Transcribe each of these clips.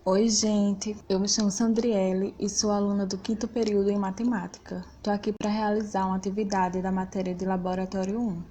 Oi, gente. Eu me chamo Sandriele e sou aluna do 5º período em matemática. Estou aqui para realizar uma atividade da matéria de Laboratório 1.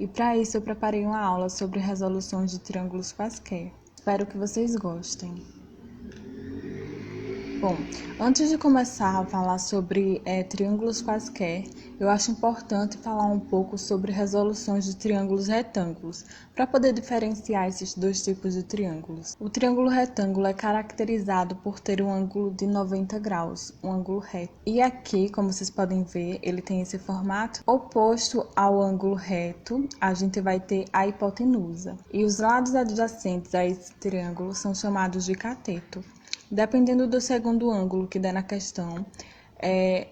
E para isso eu preparei uma aula sobre resoluções de triângulos quaisquer. Espero que vocês gostem. Bom, antes de começar a falar sobre triângulos quaisquer, eu acho importante falar um pouco sobre resoluções de triângulos retângulos, para poder diferenciar esses dois tipos de triângulos. O triângulo retângulo é caracterizado por ter um ângulo de 90 graus, um ângulo reto. E aqui, como vocês podem ver, ele tem esse formato. Oposto ao ângulo reto, a gente vai ter a hipotenusa. E os lados adjacentes a esse triângulo são chamados de cateto. Dependendo do segundo ângulo que der na questão,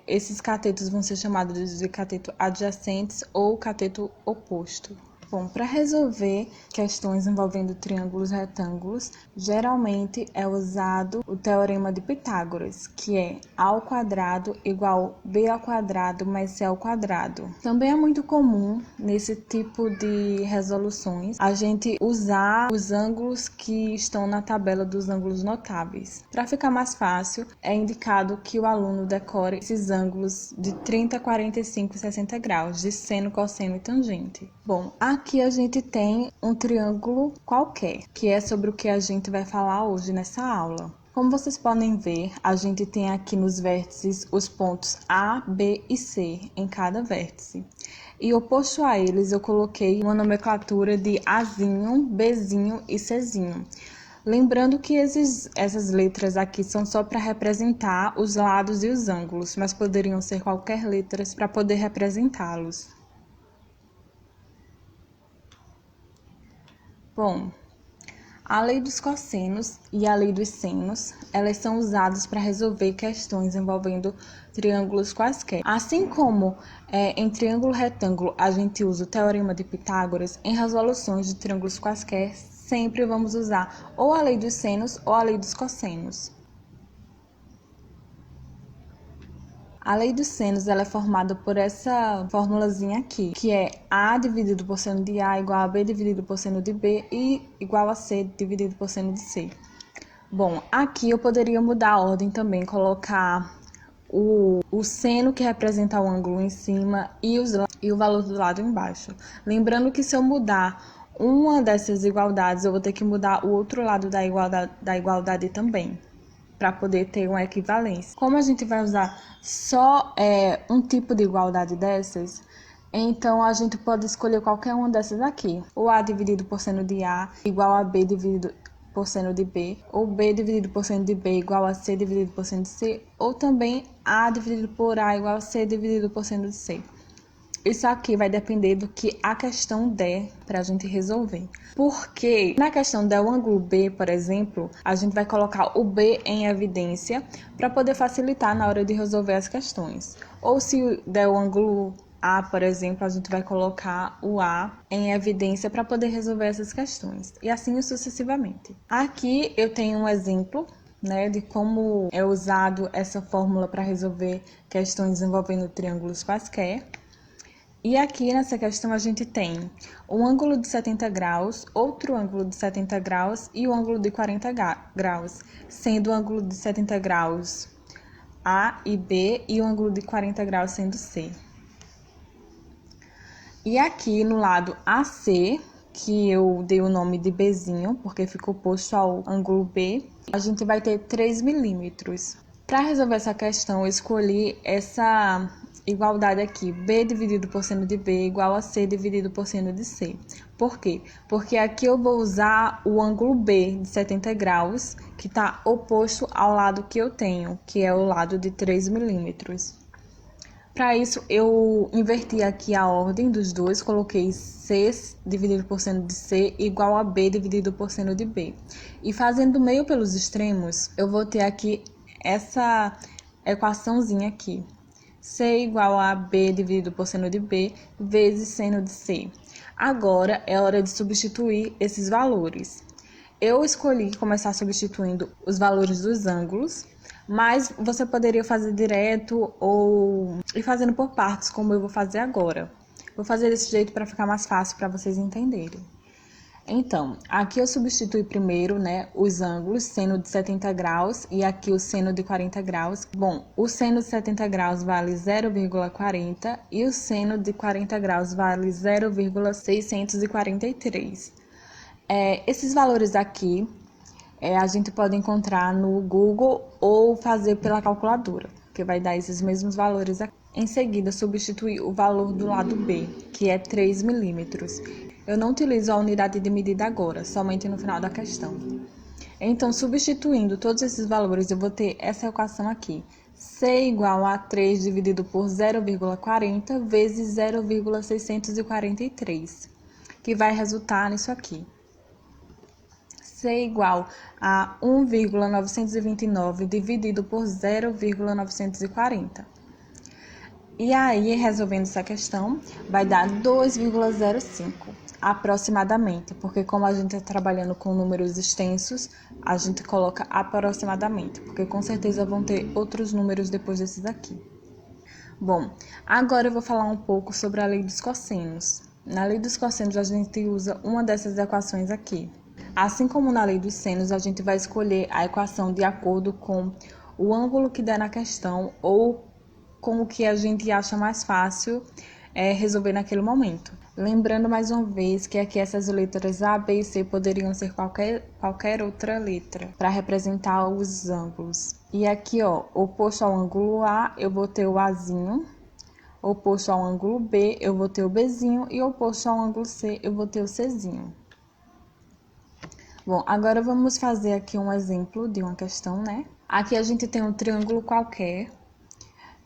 esses catetos vão ser chamados de cateto adjacentes ou cateto oposto. Bom, para resolver questões envolvendo triângulos retângulos, geralmente é usado o teorema de Pitágoras, que é a ao quadrado igual b ao quadrado mais c ao quadrado. Também é muito comum, nesse tipo de resoluções, a gente usar os ângulos que estão na tabela dos ângulos notáveis. Para ficar mais fácil, é indicado que o aluno decore esses ângulos de 30, 45 e 60 graus, de seno, cosseno e tangente. Bom, aqui a gente tem um triângulo qualquer, que é sobre o que a gente vai falar hoje nessa aula. Como vocês podem ver, a gente tem aqui nos vértices os pontos A, B e C em cada vértice. E oposto a eles, eu coloquei uma nomenclatura de Azinho, Bzinho e Czinho. Lembrando que essas letras aqui são só para representar os lados e os ângulos, mas poderiam ser qualquer letras para poder representá-los. Bom, a lei dos cossenos e a lei dos senos, elas são usadas para resolver questões envolvendo triângulos quaisquer. Assim como em triângulo retângulo a gente usa o teorema de Pitágoras, em resoluções de triângulos quaisquer sempre vamos usar ou a lei dos senos ou a lei dos cossenos. A lei dos senos ela é formada por essa formulazinha aqui, que é A dividido por seno de A igual a B dividido por seno de B e igual a C dividido por seno de C. Bom, aqui eu poderia mudar a ordem também, colocar o seno que representa o ângulo em cima e o valor do lado embaixo. Lembrando que se eu mudar uma dessas igualdades, eu vou ter que mudar o outro lado da igualdade também, para poder ter uma equivalência. Como a gente vai usar só um tipo de igualdade dessas, então a gente pode escolher qualquer uma dessas aqui. O A dividido por seno de A igual a B dividido por seno de B, ou B dividido por seno de B igual a C dividido por seno de C, ou também A dividido por A igual a C dividido por seno de C. Isso aqui vai depender do que a questão der para a gente resolver. Porque na questão der o ângulo B, por exemplo, a gente vai colocar o B em evidência para poder facilitar na hora de resolver as questões. Ou se der o ângulo A, por exemplo, a gente vai colocar o A em evidência para poder resolver essas questões. E assim sucessivamente. Aqui eu tenho um exemplo, de como é usado essa fórmula para resolver questões envolvendo triângulos quaisquer. E aqui nessa questão a gente tem um ângulo de 70 graus, outro ângulo de 70 graus e o ângulo de 40 graus, sendo o ângulo de 70 graus A e B e o ângulo de 40 graus sendo C. E aqui no lado AC, que eu dei o nome de Bzinho, porque ficou posto ao ângulo B, a gente vai ter 3 milímetros. Para resolver essa questão, eu escolhi essa igualdade aqui, B dividido por seno de B igual a C dividido por seno de C. Por quê? Porque aqui eu vou usar o ângulo B de 70 graus, que está oposto ao lado que eu tenho, que é o lado de 3 milímetros. Para isso, eu inverti aqui a ordem dos dois, coloquei C dividido por seno de C igual a B dividido por seno de B. E fazendo meio pelos extremos, eu vou ter aqui essa equaçãozinha aqui. C igual a B dividido por seno de B vezes seno de C. Agora é hora de substituir esses valores. Eu escolhi começar substituindo os valores dos ângulos, mas você poderia fazer direto ou ir fazendo por partes, como eu vou fazer agora. Vou fazer desse jeito para ficar mais fácil para vocês entenderem. Então, aqui eu substitui primeiro, né, os ângulos, seno de 70 graus e aqui o seno de 40 graus. Bom, o seno de 70 graus vale 0,40 e o seno de 40 graus vale 0,643. Esses valores aqui a gente pode encontrar no Google ou fazer pela calculadora, que vai dar esses mesmos valores aqui. Em seguida, substituir o valor do lado B, que é 3 milímetros. Eu não utilizo a unidade de medida agora, somente no final da questão. Então, substituindo todos esses valores, eu vou ter essa equação aqui. C igual a 3 dividido por 0,40 vezes 0,643, que vai resultar nisso aqui. C igual a 1,929 dividido por 0,940. E aí, resolvendo essa questão, vai dar 2,05 aproximadamente, porque como a gente está trabalhando com números extensos, a gente coloca aproximadamente, porque com certeza vão ter outros números depois desses aqui. Bom, agora eu vou falar um pouco sobre a lei dos cossenos. Na lei dos cossenos, a gente usa uma dessas equações aqui. Assim como na lei dos senos, a gente vai escolher a equação de acordo com o ângulo que der na questão ou com o que a gente acha mais fácil resolver naquele momento. Lembrando mais uma vez que aqui essas letras A, B e C poderiam ser qualquer outra letra para representar os ângulos. E aqui, ó, oposto ao ângulo A, eu vou ter o Azinho, oposto ao ângulo B, eu vou ter o Bzinho e oposto ao ângulo C, eu vou ter o Czinho. Bom, agora vamos fazer aqui um exemplo de uma questão, né? Aqui a gente tem um triângulo qualquer,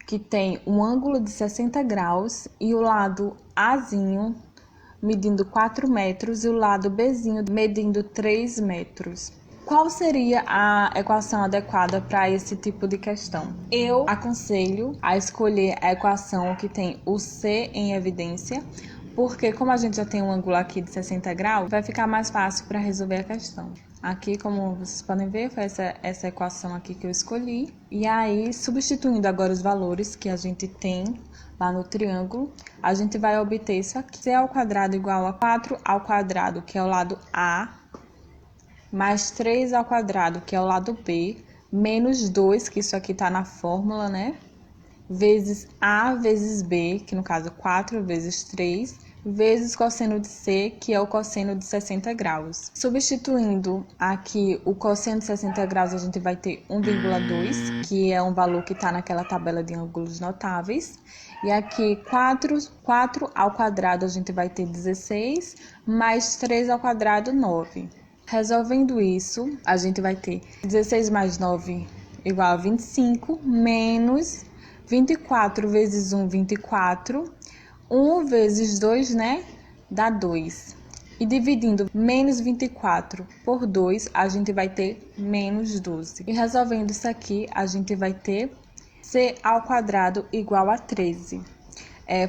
que tem um ângulo de 60 graus e o lado Azinho medindo 4 metros e o lado Bzinho medindo 3 metros. Qual seria a equação adequada para esse tipo de questão? Eu aconselho a escolher a equação que tem o C em evidência, porque como a gente já tem um ângulo aqui de 60 graus, vai ficar mais fácil para resolver a questão. Aqui, como vocês podem ver, foi essa equação aqui que eu escolhi. E aí, substituindo agora os valores que a gente tem lá no triângulo, a gente vai obter isso aqui. C ao quadrado igual a 4 ao quadrado, que é o lado A, mais 3 ao quadrado, que é o lado B, menos 2, que isso aqui está na fórmula, né? Vezes A vezes B, que no caso 4 vezes 3, vezes cosseno de C, que é o cosseno de 60 graus. Substituindo aqui o cosseno de 60 graus, a gente vai ter 1,2, que é um valor que está naquela tabela de ângulos notáveis. E aqui 4 ao quadrado, a gente vai ter 16, mais 3 ao quadrado, 9. Resolvendo isso, a gente vai ter 16 mais 9 igual a 25, menos 24 vezes 1, 24. 1 vezes 2, né? Dá 2. E dividindo menos 24 por 2, a gente vai ter menos 12. E resolvendo isso aqui, a gente vai ter C ao quadrado igual a 13.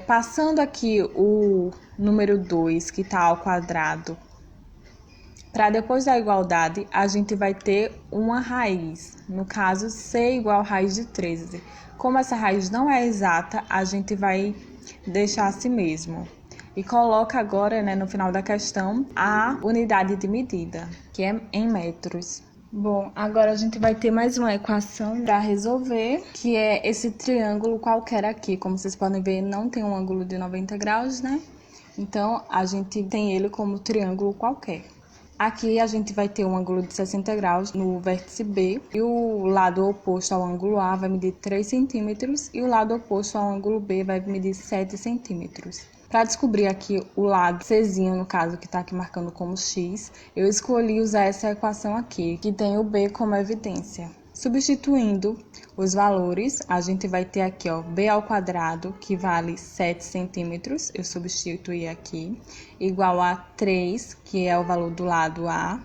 Passando aqui o número 2, que está ao quadrado, para depois da igualdade, a gente vai ter uma raiz. No caso, C igual a raiz de 13. Como essa raiz não é exata, a gente vai deixar assim mesmo. E coloca agora, né, no final da questão, a unidade de medida, que é em metros. Bom, agora a gente vai ter mais uma equação para resolver, que é esse triângulo qualquer aqui. Como vocês podem ver, não tem um ângulo de 90 graus, né? Então, a gente tem ele como triângulo qualquer. Aqui a gente vai ter um ângulo de 60 graus no vértice B e o lado oposto ao ângulo A vai medir 3 centímetros e o lado oposto ao ângulo B vai medir 7 centímetros. Para descobrir aqui o lado Czinho, no caso, que está aqui marcando como X, eu escolhi usar essa equação aqui, que tem o B como evidência. Substituindo os valores, a gente vai ter aqui, ó, B ao quadrado, que vale 7 centímetros, eu substituí aqui, igual a 3, que é o valor do lado A,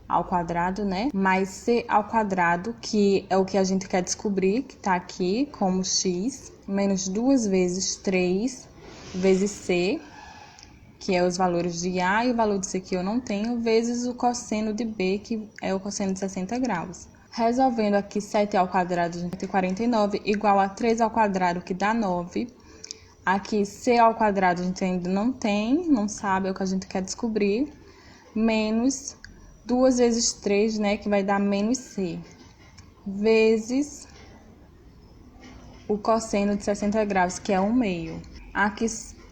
ao quadrado, né? Mais C ao quadrado, que é o que a gente quer descobrir, que tá aqui como X, menos 2 vezes 3 vezes C, que é os valores de A e o valor de C que eu não tenho, vezes o cosseno de B, que é o cosseno de 60 graus. Resolvendo aqui 7 ao quadrado, a gente tem 49, igual a 3 ao quadrado, que dá 9. Aqui, C ao quadrado, a gente ainda não tem, não sabe, é o que a gente quer descobrir. menos 2 vezes 3, né, que vai dar menos C, vezes o cosseno de 60 graus, que é 1/2. Aqui,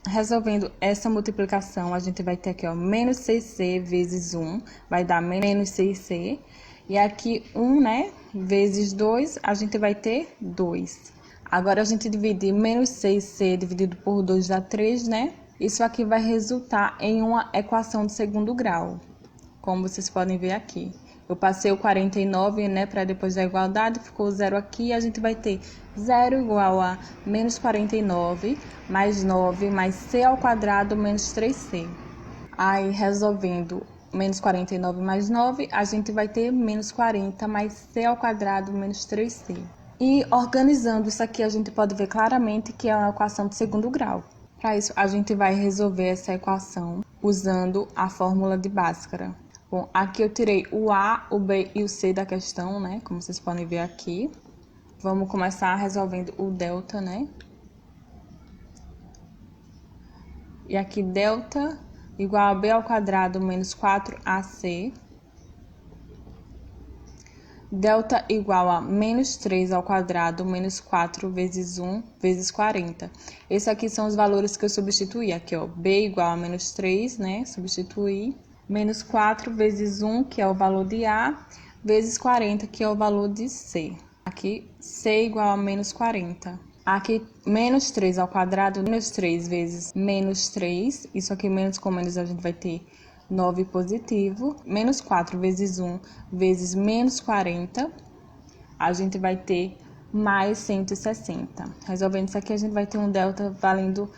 resolvendo essa multiplicação, a gente vai ter aqui, ó, menos 6C vezes 1, vai dar menos 6C. E aqui, 1, né, vezes 2, a gente vai ter 2. Agora, a gente dividir menos 6C dividido por 2 dá 3, né? Isso aqui vai resultar em uma equação de segundo grau, como vocês podem ver aqui. Eu passei o 49, né, para depois da igualdade, ficou 0 aqui, e a gente vai ter 0 igual a menos 49, mais 9, mais C ao quadrado, menos 3C. Aí, resolvendo menos 49 mais 9, a gente vai ter menos 40, mais C ao quadrado, menos 3C. E organizando isso aqui, a gente pode ver claramente que é uma equação de segundo grau. Para isso, a gente vai resolver essa equação usando a fórmula de Bhaskara. Bom, aqui eu tirei o A, o B e o C da questão, né? Como vocês podem ver aqui. Vamos começar resolvendo o delta, né? E aqui, delta igual a B ao quadrado menos 4AC. Delta igual a menos 3 ao quadrado menos 4 vezes 1 vezes 40. Esses aqui são os valores que eu substituí. Aqui, ó, B igual a menos 3, né? Substituí. Menos 4 vezes 1, que é o valor de A, vezes 40, que é o valor de C. Aqui, C igual a menos 40. Aqui, menos 3 ao quadrado, menos 3 vezes menos 3. Isso aqui, menos com menos, a gente vai ter 9 positivo. Menos 4 vezes 1 vezes menos 40, a gente vai ter mais 160. Resolvendo isso aqui, a gente vai ter um delta valendo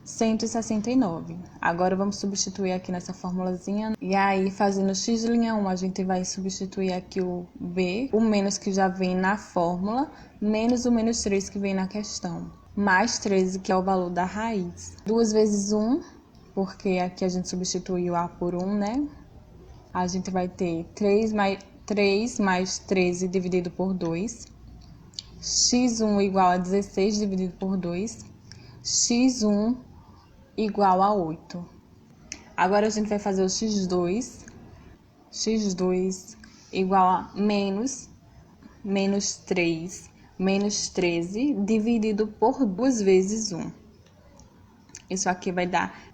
169. Agora, vamos substituir aqui nessa formulazinha. E aí, fazendo x' 1, a gente vai substituir aqui o B, o menos que já vem na fórmula, menos o menos 3 que vem na questão. Mais 13, que é o valor da raiz. 2 vezes 1, porque aqui a gente substituiu A por 1, né? A gente vai ter 3 mais 13 dividido por 2. x1 igual a 16 dividido por 2. x1 igual a 8. Agora, a gente vai fazer o x2. x2 igual a menos 3, menos 13, dividido por 2 vezes 1. Isso aqui vai dar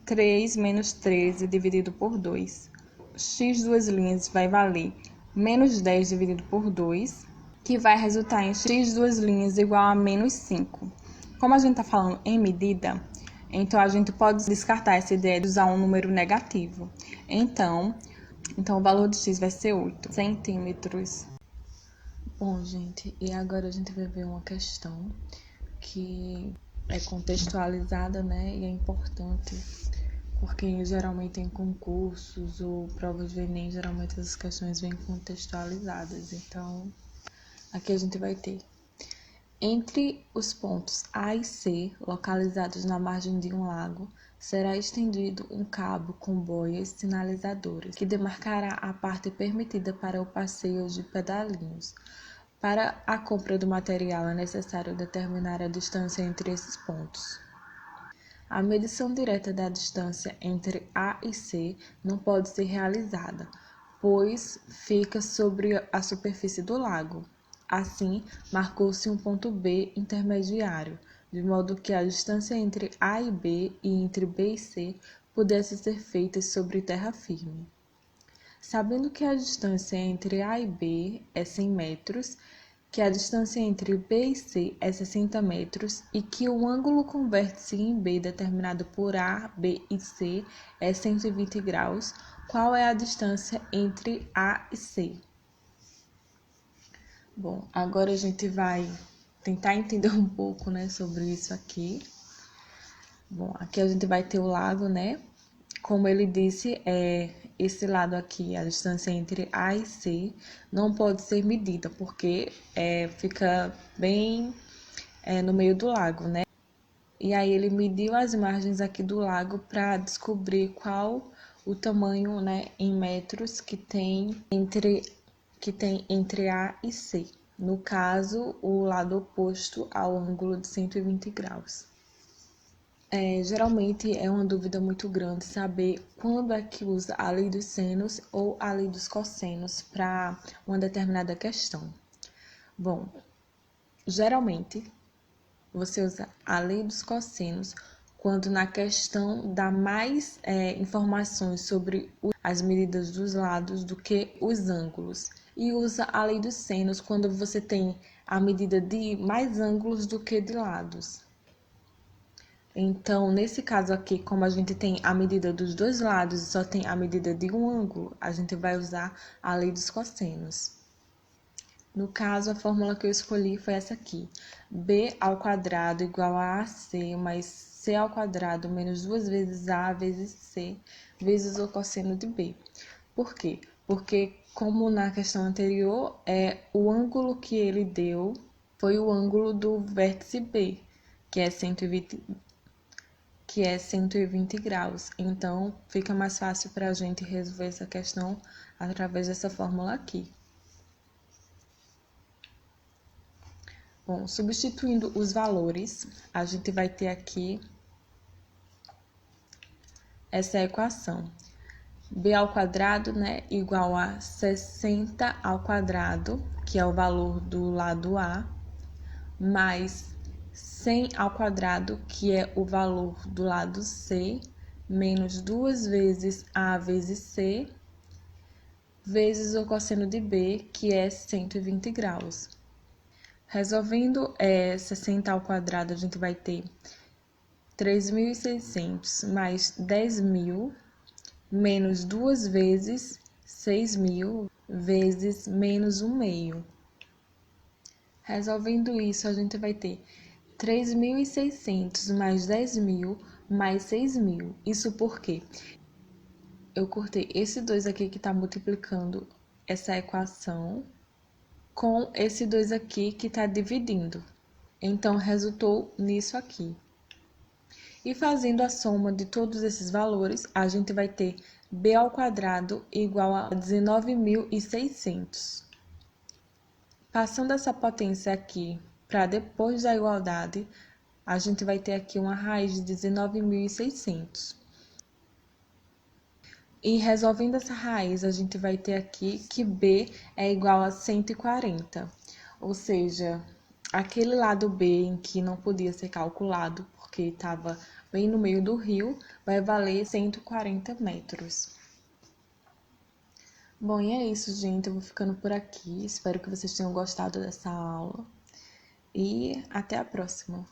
3 menos 13 dividido por 2. X duas linhas vai valer menos 10 dividido por 2, que vai resultar em x duas linhas igual a menos 5. Como a gente está falando em medida, então a gente pode descartar essa ideia de usar um número negativo. Então o valor de x vai ser 8 centímetros. Bom, gente, e agora a gente vai ver uma questão que é contextualizada, né, e é importante, porque geralmente em concursos ou provas de Enem, geralmente essas questões vêm contextualizadas. Então, aqui a gente vai ter: entre os pontos A e C, localizados na margem de um lago, será estendido um cabo com boias sinalizadoras, que demarcará a parte permitida para o passeio de pedalinhos. Para a compra do material é necessário determinar a distância entre esses pontos. A medição direta da distância entre A e C não pode ser realizada, pois fica sobre a superfície do lago. Assim, marcou-se um ponto B intermediário, de modo que a distância entre A e B e entre B e C pudesse ser feita sobre terra firme. Sabendo que a distância entre A e B é 100 metros, que a distância entre B e C é 60 metros e que o ângulo com vértice em B determinado por A, B e C é 120 graus, qual é a distância entre A e C? Bom, agora a gente vai tentar entender um pouco, né, sobre isso aqui. Bom, aqui a gente vai ter o lago, né? Como ele disse, esse lado aqui, a distância entre A e C, não pode ser medida, porque fica bem no meio do lago, né? E aí ele mediu as margens aqui do lago para descobrir qual o tamanho, né, em metros que tem entre A e C. No caso, o lado oposto ao ângulo de 120 graus. Geralmente é uma dúvida muito grande saber quando é que usa a lei dos senos ou a lei dos cossenos para uma determinada questão. Bom, geralmente você usa a lei dos cossenos quando na questão dá mais informações sobre as medidas dos lados do que os ângulos. E usa a lei dos senos quando você tem a medida de mais ângulos do que de lados. Então, nesse caso aqui, como a gente tem a medida dos dois lados e só tem a medida de um ângulo, a gente vai usar a lei dos cossenos. No caso, a fórmula que eu escolhi foi essa aqui. B ao quadrado igual a AC mais C ao quadrado menos 2 vezes A vezes C vezes o cosseno de B. Por quê? Porque, como na questão anterior, o ângulo que ele deu foi o ângulo do vértice B, que é 120 graus. Então, fica mais fácil para a gente resolver essa questão através dessa fórmula aqui. Bom, substituindo os valores, a gente vai ter aqui essa equação. B ao quadrado, né, igual a 60 ao quadrado, que é o valor do lado A, mais 100 ao quadrado, que é o valor do lado C, menos 2 vezes A vezes C, vezes o cosseno de B, que é 120 graus. Resolvendo 60 ao quadrado, a gente vai ter 3.600 mais 10.000 menos 2 vezes 6.000 vezes menos 1 meio. Resolvendo isso, a gente vai ter 3.600 mais 10.000 mais 6.000. Isso porque eu cortei esse 2 aqui que está multiplicando essa equação com esse 2 aqui que está dividindo. Então, resultou nisso aqui. E fazendo a soma de todos esses valores, a gente vai ter b ao quadrado igual a 19.600. Passando essa potência aqui para depois da igualdade, a gente vai ter aqui uma raiz de 19.600. E resolvendo essa raiz, a gente vai ter aqui que b é igual a 140. Ou seja, aquele lado B em que não podia ser calculado, porque estava bem no meio do rio, vai valer 140 metros. Bom, e é isso, gente. Eu vou ficando por aqui. Espero que vocês tenham gostado dessa aula. E até a próxima.